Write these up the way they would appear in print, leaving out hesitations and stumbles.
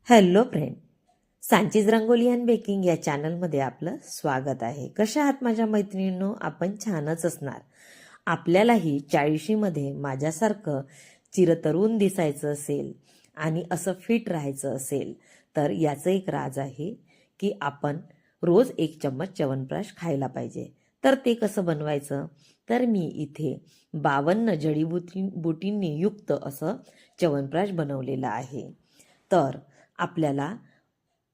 Hello friend, Sanchi's rangoli and baking या चॅनलमध्ये आपलं स्वागत आहे. कशा आहात माझ्या मैत्रिणींनो? आपण छानच असणार. आपल्यालाही 40मध्ये माझ्यासारखं चिरतरुण दिसायचं असेल आणि असं फिट राहायचं असेल तर याचं एक राज आहे की आपण रोज 1 चम्मच च्यवनप्रकाश खायला पाहिजे. तर ते कसं बनवायचं? तर मी इथे 52 जडीबुटींनी युक्त असं च्यवनप्रकाश बनवलेलं आहे. तर आपल्याला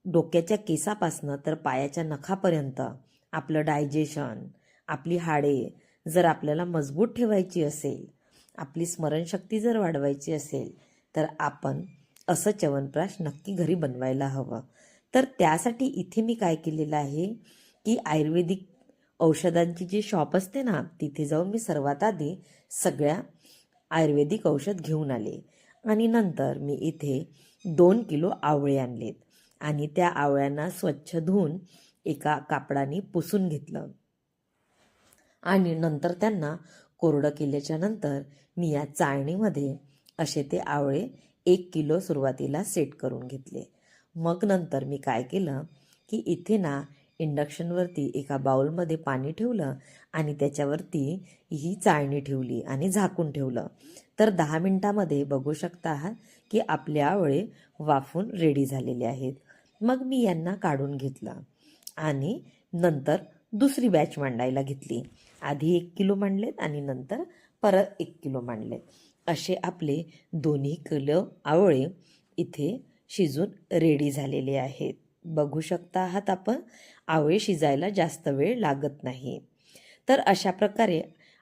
डोक्याच्या केसापासनं तर पायाच्या नखापर्यंत आपलं डायजेशन, आपली हाडे जर आपल्याला मजबूत ठेवायची असेल, आपली स्मरणशक्ती जर वाढवायची असेल तर आपण असं च्यवनप्रकाश नक्की घरी बनवायला हवं. तर त्यासाठी इथे मी काय केलेलं आहे की आयुर्वेदिक औषधांची जी शॉप असते ना, तिथे जाऊन मी सर्वात आधी सगळ्या आयुर्वेदिक औषध घेऊन आले आणि नंतर मी इथे 2 किलो आवळे आणलेत आणि त्या आवळ्यांना स्वच्छ धुवून एका कापडाने पुसून घेतलं आणि नंतर त्यांना कोरडं केल्याच्या नंतर मी या चाळणीमध्ये असे ते आवळे 1 किलो सुरुवातीला सेट करून घेतले. मग नंतर मी काय केलं की इथे ना इंडक्शनवरती एका बाउलमध्ये पाणी ठेवलं आणि त्याच्यावरती ही चाळणी ठेवली आणि झाकून ठेवलं. तर 10 मिनिटामध्ये बघू शकता आहात की आपले आवळे वाफून रेडी झालेले आहेत. मग मी यांना काढून घेतलं आणि नंतर दुसरी बॅच मांडायला घेतली. आधी 1 किलो मांडलेत आणि नंतर परत 1 किलो मांडलेत. असे आपले 2 किलो आवळे इथे शिजून रेडी झालेले आहेत. बघू शकता आहात आपण, आवळे शिजायला जास्त वेळ लागत नाही. तर अशा प्रकारे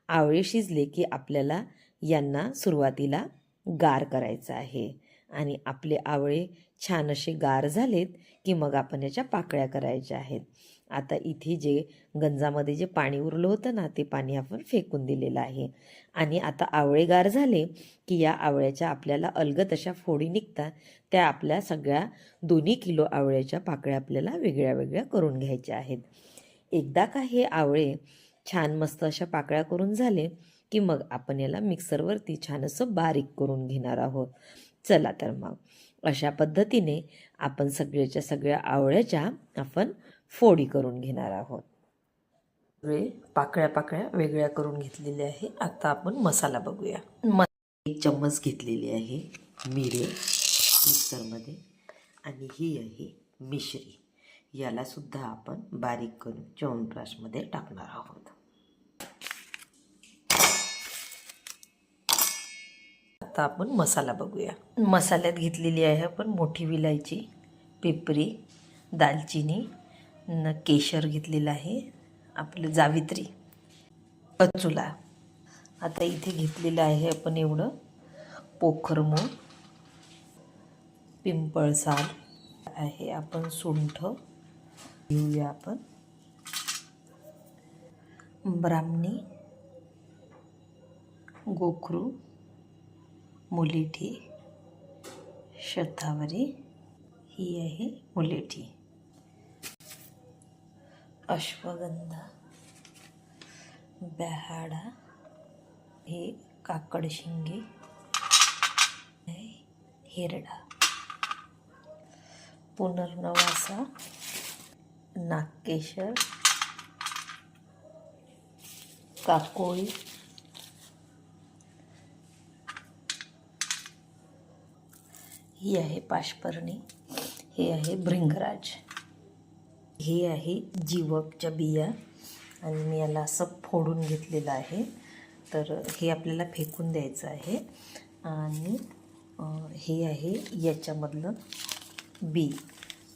आवळे शिजले की आपल्याला यांना सुरुवातीला गार करायचं आहे आणि आपले आवळे छान असे गार झालेत की मग आपण याच्या पाकळ्या करायच्या आहेत. आता इथे जे गंजामध्ये जे पाणी उरलं होतं ना, ते पाणी आपण फेकून दिलेलं आहे आणि आता आवळे गार झाले की या आवळ्याच्या आपल्याला अलगद अशा फोडी निघतात. त्या आपल्या सगळ्या 2 किलो आवळ्याच्या पाकळ्या आपल्याला वेगळ्या वेगळ्या करून घ्यायच्या आहेत. एकदा का हे आवळे छान मस्त अशा पाकळ्या करून झाले की मग आपण याला मिक्सरवरती छान असं बारीक करून घेणार आहोत. चला तर मग अशा पद्धतीने आपण सगळ्याच्या सगळ्या आवळ्याच्या आपण फोडी करून घेणार आहोत. सगळे पाकळ्या पाकळ्या वेगळ्या करून घेतलेल्या आहे. आता आपण मसाला बघूया. 1 चम्मच घेतलेली आहे मिरे मिक्सरमध्ये आणि ही आहे मिश्री. याला सुद्धा आपण बारीक करून च्यवनप्रकाशमध्ये टाकणार आहोत. आता आपण मसाला बघूया. मसाल्यात घेतलेली आहे आपण मोठी विलायची, पिपरी, दालचिनी, केशर घेतलेलं आहे, आपलं जावित्री, कचुला. आता इथे घेतलेलं आहे आपण एवढं पोखरमूळ, पिंपळसाल आहे, आपण सुंठ घेऊया, आपण ब्राह्मणी, गोखरू, मुलेठी, शतावरी, ही आहे मुलेठी, अश्वगंधा, बहाडा, हे काकडशिंगे, हिरडा, पुनर्नवासा, नागकेशर, काकोळी, ही आहे पाशपर्णी, हे आहे भृंगराज, हे आहे जीवकच्या बिया आणि मी याला असं फोडून घेतलेलं आहे. तर हे आपल्याला फेकून द्यायचं आहे आणि हे आहे याच्यामधलं बी.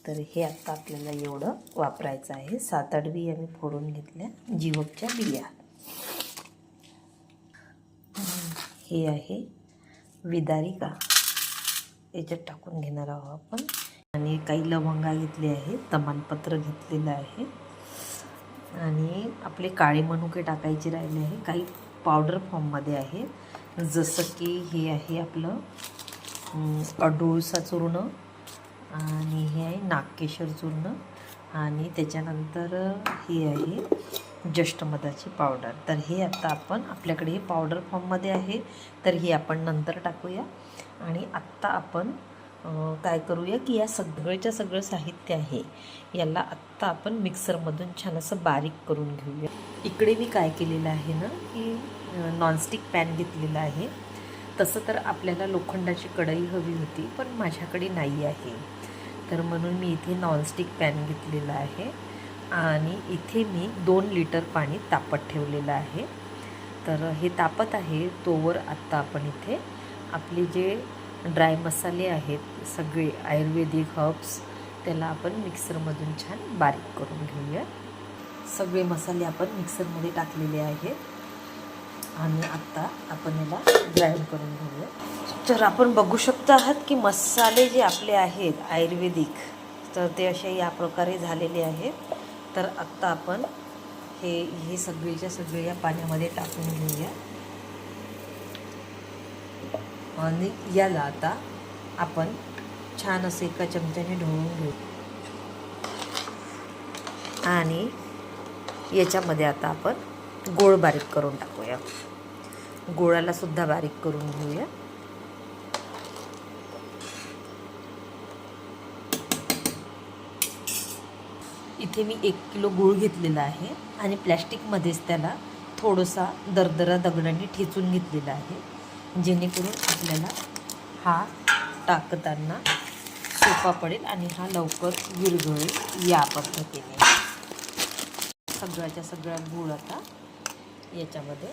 तर हे आता आपल्याला एवढं वापरायचं आहे. 7-8 बिया मी फोडून घेतल्या, जीवकच्या बिया. हे आहे विदारिका, याच्यात टाकून घेणार आहोत आपण. आणि काही लवंगा घेतले आहे, तमालपत्र घेतलेलं आहे आणि आपले काळे मनुके टाकायचे राहिले आहे. काही पावडर फॉर्ममध्ये आहे, जसं की हे आहे आपलं अडूळसा चूर्ण आणि हे आहे नागकेशर चूर्ण आणि त्याच्यानंतर हे आहे जष्टमधाची पावडर. तर हे आता आपण, आपल्याकडे हे पावडर फॉर्ममध्ये आहे, तर हे आपण नंतर टाकूया. आणि आत्ता आपण काय करूया की या सगळं साहित्य आहे याला आत्ता आपण मिक्सरमधून छान असं बारीक करून घेऊया. इकडे मी काय केलेलं आहे ना की नॉनस्टिक पॅन घेतलेला आहे. तसं तर आपल्याला लोखंडाची कढई हवी होती, पण माझ्याकडे नाही आहे, तर म्हणून मी इथे नॉनस्टिक पॅन घेतलेला आहे आणि इथे मी 2 लिटर पाणी तापत ठेवलेलं आहे. तर हे तापत आहे तोवर आत्ता आपण इथे आपले जे ड्राय मसाले आहेत सगळे आयुर्वेदिक हर्ब्स त्याला आपण मिक्सरमधून छान बारीक करून घेऊया. सगळे मसाले आपण मिक्सरमध्ये टाकलेले आहेत आणि आत्ता आपण याला ग्राइंड करून घेऊया. तर आपण बघू शकता आहात की मसाले जे आपले आहेत आयुर्वेदिक तर ते असे या प्रकारे झालेले आहेत. तर आत्ता आपण हे सगळेच्या सगळे या पाण्यामध्ये टाकून घेऊया आणि याला आता आपण छान असे एका चमच्याने ढवळून घेऊ आणि याच्यामध्ये आता आपण गोळ बारीक करून टाकूया. गोळाला सुद्धा बारीक करून घेऊया. इथे मी 1 किलो गूळ घेतलेला आहे आणि प्लॅस्टिकमध्येच त्याला थोडासा दरदरा दगडांनी ठेचून घेतलेला आहे, जेणेकरून आपल्याला हा टाकताना सोपा पडेल आणि हा लवकर विरघळेल. या पद्धतीने सगळ्याच्या सगळा गूळ आता याच्यामध्ये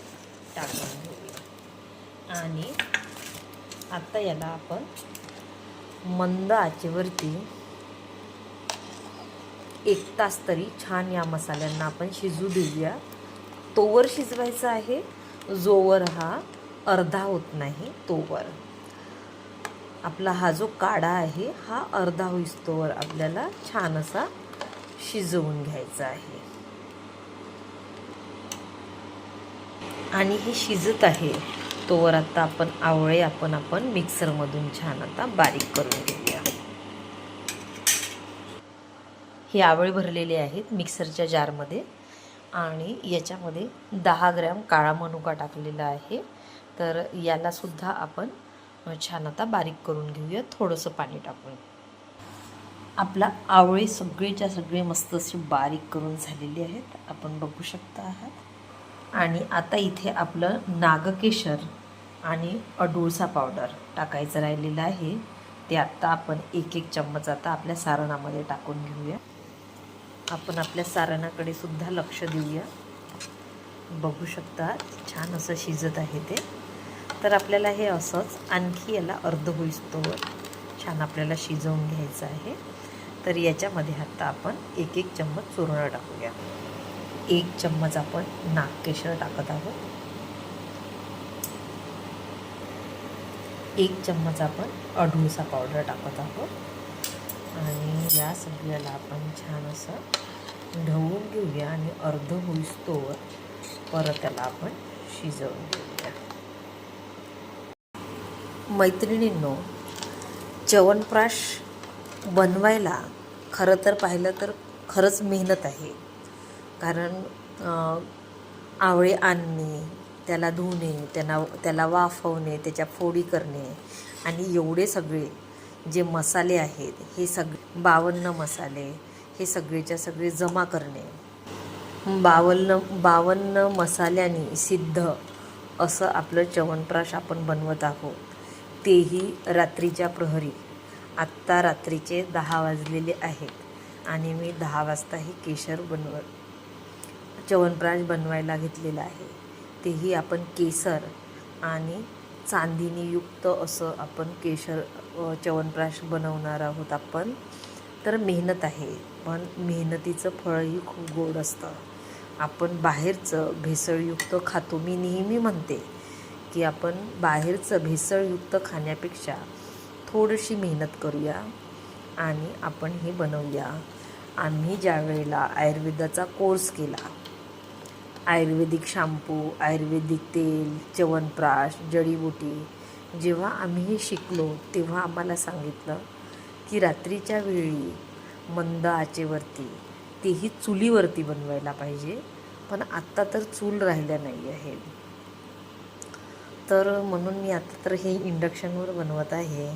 टाकून घेऊया आणि आता याला आपण मंद आचेवरती 1 तास तरी छान या मसाल्यांना आपण शिजू देऊया. तोवर शिजवायचा आहे जोवर हा अर्धा होत नाही तोवर. आपला हा जो काढा आहे हा अर्धा होईस्तोवर आपल्याला छान असा शिजवून घ्यायचा आहे. आणि हे शिजत आहे तोवर आता आपण आवळे आपण मिक्सरमधून छान आता बारीक करून घेऊया. हे आवळे भरलेले आहेत मिक्सरच्या जारमध्ये आणि याच्यामध्ये 10 ग्रॅम काळा मनुका टाकलेला आहे. तर याला सुद्धा आपण छान आता बारीक करून घेऊया थोडंसं पाणी टाकून. आपला आवळे सगळेच्या सगळे मस्त असे बारीक करून झालेले आहेत, आपण बघू शकता आहात. आणि आता इथे आपलं नागकेशर आणि अडुळसा पावडर टाकायचं राहिलेलं आहे. ते आत्ता आपण 1-1 चम्मच आता आपल्या सारणामध्ये टाकून घेऊया. आपण आपल्या सारणाकडे सुद्धा लक्ष देऊया. बघू शकता छान असं शिजत आहे ते. तर आपल्याला हे असंच आणखी याला अर्ध होईस्तोवर छान आपल्याला शिजवून घ्यायचं आहे. तर याच्यामध्ये आता आपण 1-1 चम्मच चूर्ण टाकूया. 1 चम्मच आपण नागकेशर टाकत आहोत. 1 चम्मच आपण अडुळसा पावडर टाकत आहोत आणि या सगळ्याला आपण छान असं ढवळून घेऊया आणि अर्ध होईस्तोवर परत त्याला आपण शिजवून घेऊया. मैत्रिणींनो, च्यवनप्राश बनवायला खरं तर पाहिलं तर खरंच मेहनत आहे. कारण आवळे आणणे, त्याला धुणे, त्याला वाफवणे, त्याच्या फोडी करणे आणि एवढे सगळे जे मसाले आहेत हे सगळे 52 मसाले हे सगळेच्या सगळे जमा करणे. 52 मसाल्यांनी सिद्ध असं आपलं च्यवनप्राश आपण बनवत आहोत. तेही रात्रीच्या प्रहरी. आत्ता रात्रीचे 10 वाजलेले आहेत आणि मी 10 वाजता हे च्यवनप्राश बनवायला घेतलेला आहे. तेही आपण केसर आणि चांदीने युक्त असं आपण च्यवनप्राश बनवणार आहोत आपण. तर मेहनत आहे, पण मेहनतीचं फळही खूप गोड असतं. आपण बाहेरचं भेसळयुक्त खातो. मी नेहमी म्हणते की आपण बाहेरचं भेसळयुक्त खाण्यापेक्षा थोडीशी मेहनत करूया आणि आपण हे बनवूया. आम्ही ज्या वेळेला आयुर्वेदाचा कोर्स केला, आयुर्वेदिक शॅम्पू, आयुर्वेदिक तेल, च्यवनप्राश, जडीबुटी, जेव्हा आम्ही हे शिकलो तेव्हा आम्हाला सांगितलं की रात्रीच्या वेळी मंद आचेवरती, तेही चुलीवरती बनवायला पाहिजे. पण आत्ता तर चूल राहिल्या नाही आहे. तर म्हणून मी आता तर हे इंडक्शनवर बनवत आहे.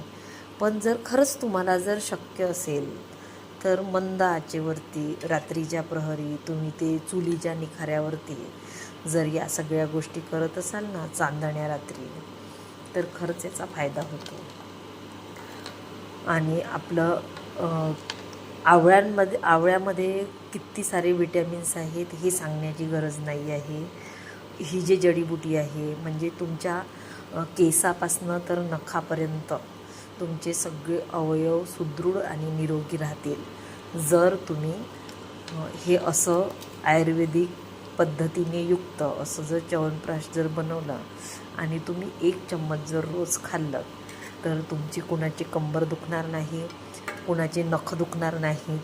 पण जर खरंच तुम्हाला जर शक्य असेल तर मंद आचेवरती रात्रीच्या प्रहरी तुम्ही ते चुलीच्या निखाऱ्यावरती जर या सगळ्या गोष्टी करत असाल ना चांदण्या रात्री, तर खरंच याचा फायदा होतो. आणि आपलं आवळ्यामध्ये किती सारे विटॅमिन्स आहेत हे सांगण्याची गरज नाही आहे. ही जी जडीबुटी आहे म्हणजे तुमच्या केसापासनं तर नखापर्यंत तुमचे सगळे अवयव सुदृढ आणि निरोगी राहतील जर तुम्ही हे असं आयुर्वेदिक पद्धतीने युक्त असं जर च्यवनप्राश जर बनवलं आणि तुम्ही 1 चम्मच जर रोज खाल्लं तर तुमची कोणाची कंबर दुखणार नाही, कोणाचे नख दुखणार नाहीत,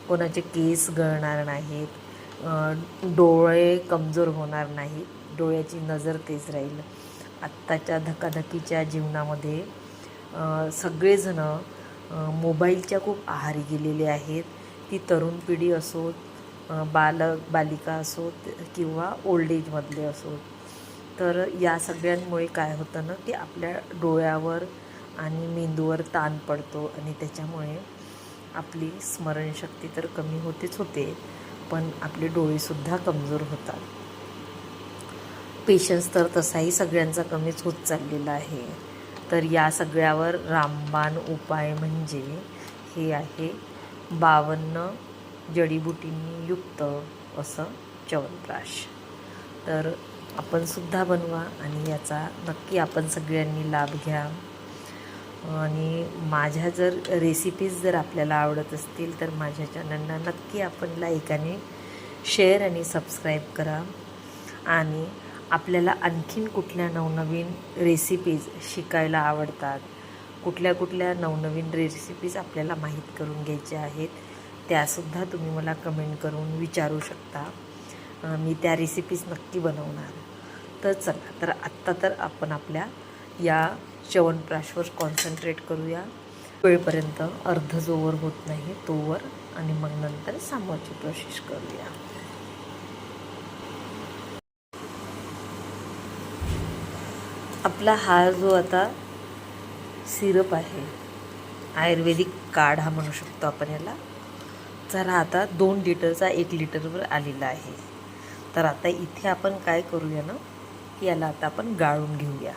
कोणाचे केस गळणार नाहीत, डोळे कमजोर होणार नाहीत, डोळ्याची नजर तेज राहील. आत्ताच्या धकाधकीच्या जीवनामध्ये सगळेजणं मोबाईलच्या खूप आहारी गेलेले आहेत. ती तरुण पिढी असोत, बालिका असोत किंवा ओल्ड एजमधले असोत. तर या सगळ्यांमुळे काय होतं ना की आपल्या डोळ्यावर आणि मेंदूवर ताण पडतो आणि त्याच्यामुळे आपली स्मरणशक्ती तर कमी होतेच होते, पण आपले डोळेसुद्धा कमजोर होतात. पेशन्स तर तसाही सगळ्यांचा कमीच होत चाललेला आहे. तर या सगळ्यावर रामबाण उपाय म्हणजे हे आहे 52 जडीबुटींनी युक्त असं च्यवनप्राश. तर आपण सुद्धा बनवा आणि याचा नक्की आपण सगळ्यांनी लाभ घ्या. आणि माझ्या जर रेसिपीज जर आपल्याला आवडत असतील तर माझ्या चॅनलला नक्की आपण लाईक आणि शेअर आणि सबस्क्राईब करा. आणि आपल्याला आणखीन कुठल्या नवनवीन रेसिपीज शिकायला आवडतात, कुठल्या नवनवीन रेसिपीज आपल्याला माहीत करून घ्यायच्या आहेत, त्यासुद्धा तुम्ही मला कमेंट करून विचारू शकता. मी त्या रेसिपीज नक्की बनवणार. तर चला, तर आत्ता तर आपण आपल्या या च्यवनप्राशवर कॉन्सन्ट्रेट करूया. वेळपर्यंत अर्ध जोवर होत नाही तोवर, आणि मग नंतर सामोरची प्रोसेस करूया. आपला हा जो आता सिरप आहे, आयुर्वेदिक काढा म्हणू शकतो आपण याला, तर आता 2 लिटरचा 1 लिटरवर आलेला आहे. तर आता इथे आपण काय करूया ना, याला आता आपण गाळून घेऊया.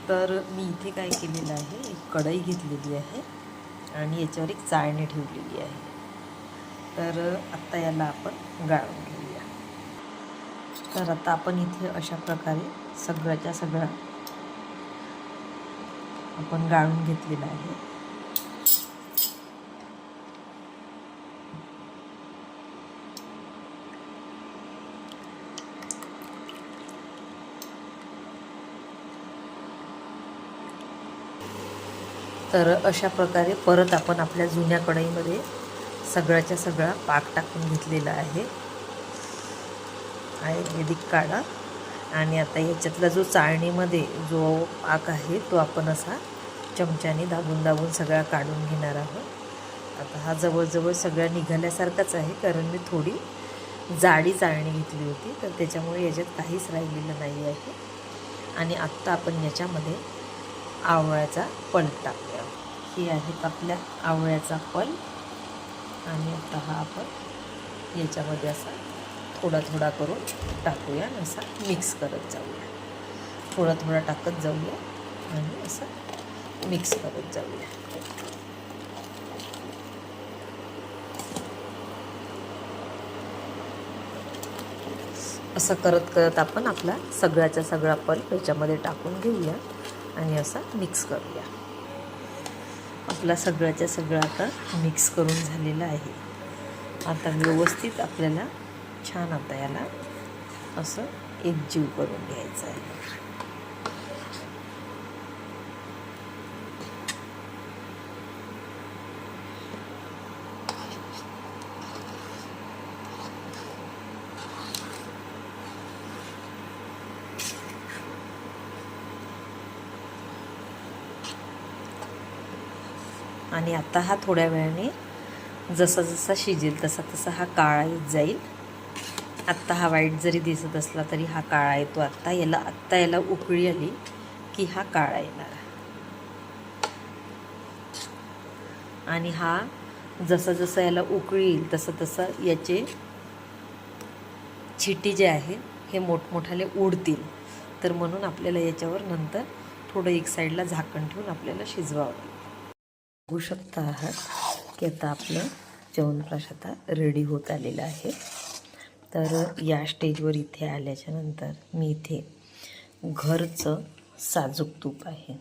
तर मी इथे काय केलेलं आहे, एक कढई घेतलेली आहे आणि याच्यावर एक चाळणी ठेवलेली आहे. तर आता याला आपण गाळून घेऊया. तर आता आपण इथे अशा प्रकारे सगळ्याच्या सगळा आपण गाळून घेतलेला आहे. तर अशा प्रकारे परत आपण आपल्या जुन्या कढईमध्ये सगळ्याच्या सगळा पाक टाकून घेतलेला आहे, आयुर्वेदिक काढा. आणि आता याच्यातला जो चाळणीमध्ये जो पाक आहे तो आपण असा चमच्याने दाबून सगळा काढून घेणार आहोत. आता हा जवळजवळ सगळा निघाल्यासारखाच आहे, कारण मी थोडी जाडी चाळणी घेतली होती, तर त्याच्यामुळे याच्यात काहीच राहिलेलं नाही आहे. आणि आत्ता आपण याच्यामध्ये आवळ्याचा पल्प टाकूया. हे आहेत आपल्या आवळ्याचा पल्प. आणि आता हा आपण याच्यामध्ये असा थोडा करून टाकूया, असा मिक्स करत जाऊया. थोडा टाकत जाऊया आणि असं मिक्स करत जाऊया. असं करत आपण आपला सगळ्याचा सगळा पल्प याच्यामध्ये टाकून घेऊया आणि असा मिक्स करूया. आपला सगळ्याच्या सगळं आता मिक्स करून झालेलं आहे. आता व्यवस्थित आपल्याला छान आता याला असं एकजीव करून घ्यायचं आहे. आणि आता हा थोड्या वेळाने जसा शिजेल तसा हा काळा येत जाईल. आत्ता हा वाईट जरी दिसत असला तरी हा काळा येतो. आत्ता याला उकळी आली की हा काळा येणार. आणि हा जसं जसं याला उकळी येईल तसं तसं याचे छिटी जे आहे हे मोठमोठाले उडतील. तर म्हणून आपल्याला याच्यावर नंतर थोडं एक साईडला झाकण ठेवून आपल्याला शिजवावं. बघू शकता आहात की आता आपलं च्यवनप्रकाश आता रेडी होत आलेलं आहे. तर या स्टेजवर इथे आल्याच्या नंतर मी इथे घरचं साजूक तूप आहे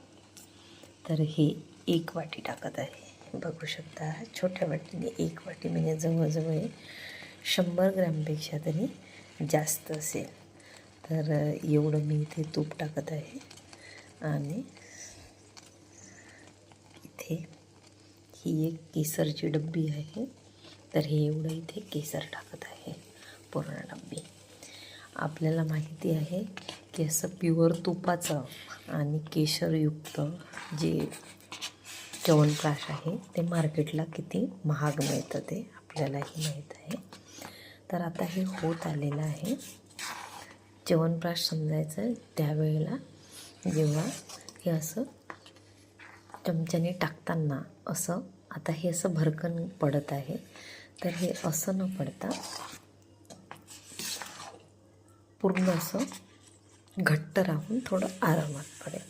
तर हे 1 वाटी टाकत आहे. बघू शकता छोट्या वाटीने 1 वाटी म्हणजे जवळजवळ 100 ग्रॅमपेक्षा तरी जास्त असेल. तर एवढं मी इथे तूप टाकत आहे आणि इथे ही एक केसरची डब्बी आहे तर हे एवढं इथे केसर टाकत आहे पूर्ण डब्बी. आपल्याला माहिती आहे की असं प्युअर तुपाचं आणि केशरयुक्त जे च्यवनप्रकाश आहे ते मार्केटला किती महाग मिळतं ते आपल्यालाही माहीत आहे. तर आता हे होत आलेलं आहे. च्यवनप्रकाश समजायचं त्यावेळेला जेव्हा हे असं चमच्याने टाकताना असं आता हे असं भरकन पडत आहे तर हे असं न पडता पूर्ण असं घट्ट राहून थोडं आरामात पडेल.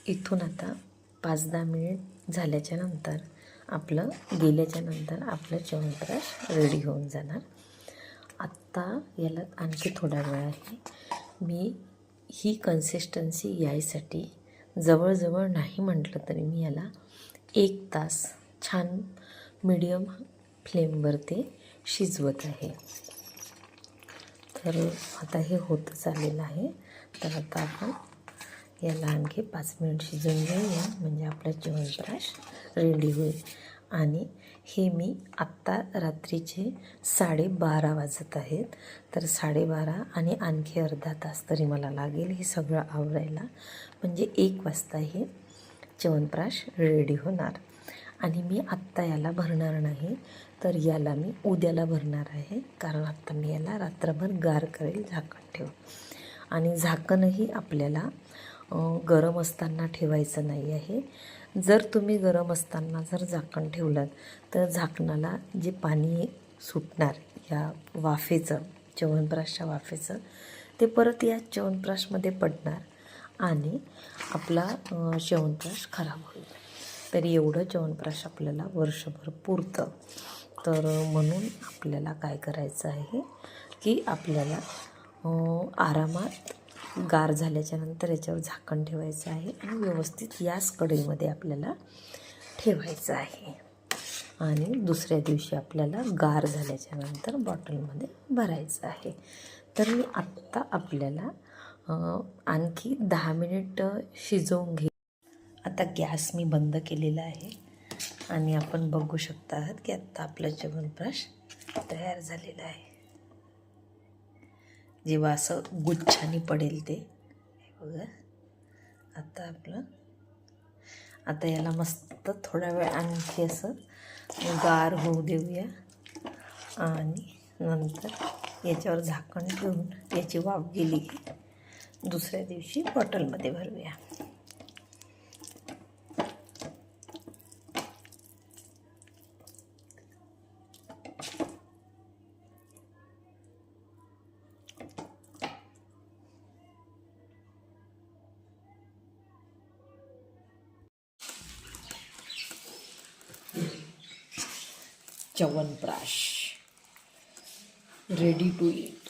इथून आता 5-10 मिनिट झाल्याच्या नंतर गेल्याच्या नंतर आपलं च्यवनप्रकाश रेडी होऊन जाणार. आत्ता याला आणखी थोडा वेळ आहे. मी ही कन्सिस्टन्सी यायसाठी जवळजवळ नाही म्हटलं तरी मी याला 1 तास छान मीडियम फ्लेमवर ते शिजवत आहे. तर आता हे होतच आलेलं आहे. तर आता आपण याला आणखी 5 मिनिट शिजवून घेऊया म्हणजे आपला च्यवनप्रकाश रेडी होईल. आणि हे मी आत्ता रात्रीचे 12:30 वाजत आहेत. तर 12:30 आणि आणखी अर्धा तास तरी मला लागेल हे सगळं आवरायला. म्हणजे 1 वाजता हे च्यवनप्रकाश रेडी होणार. आणि मी आत्ता याला भरणार नाही तर याला मी उद्याला भरणार आहे. कारण आत्ता मी याला रात्रभर गार करेल झाकण ठेवून. आणि झाकणही आपल्याला गरम असताना ठेवायचं नाही आहे. जर तुम्ही गरम असताना जर झाकण ठेवलं तर झाकणाला जे पाणी सुटणार या वाफेचं च्यवनप्रकाशच्या वाफेचं ते परत या च्यवनप्रकाशमध्ये पडणार आणि आपला च्यवनप्रकाश खराब होईल. तर एवढं च्यवनप्रकाश आपल्याला वर्षभर पुरतं. तर म्हणून आपल्याला काय करायचं आहे की आपल्याला आरामात गार झाल्याच्या नंतर याच्यावर झाकण ठेवायचं आहे आणि व्यवस्थित याच कढईमध्ये आपल्याला ठेवायचं आहे. आणि दुसऱ्या दिवशी आपल्याला गार झाल्याच्या नंतर बॉटलमध्ये भरायचं आहे. तर मी आत्ता आपल्याला आणखी 10 मिनिट शिजवून घे. आता गॅस मी बंद केलेला आहे आणि आपण बघू शकता आहात की आत्ता आपलं च्यवनप्रकाश तयार झालेलं आहे. जेव्हा असं गुच्छाने पडेल ते बघा. आता याला मस्त थोडा वेळ आणखी असं गार होऊ देऊया आणि नंतर याच्यावर झाकण ठेवून याची वाफ गेली की दुसऱ्या दिवशी बॉटलमध्ये भरूया. Chyawanprash ready to eat.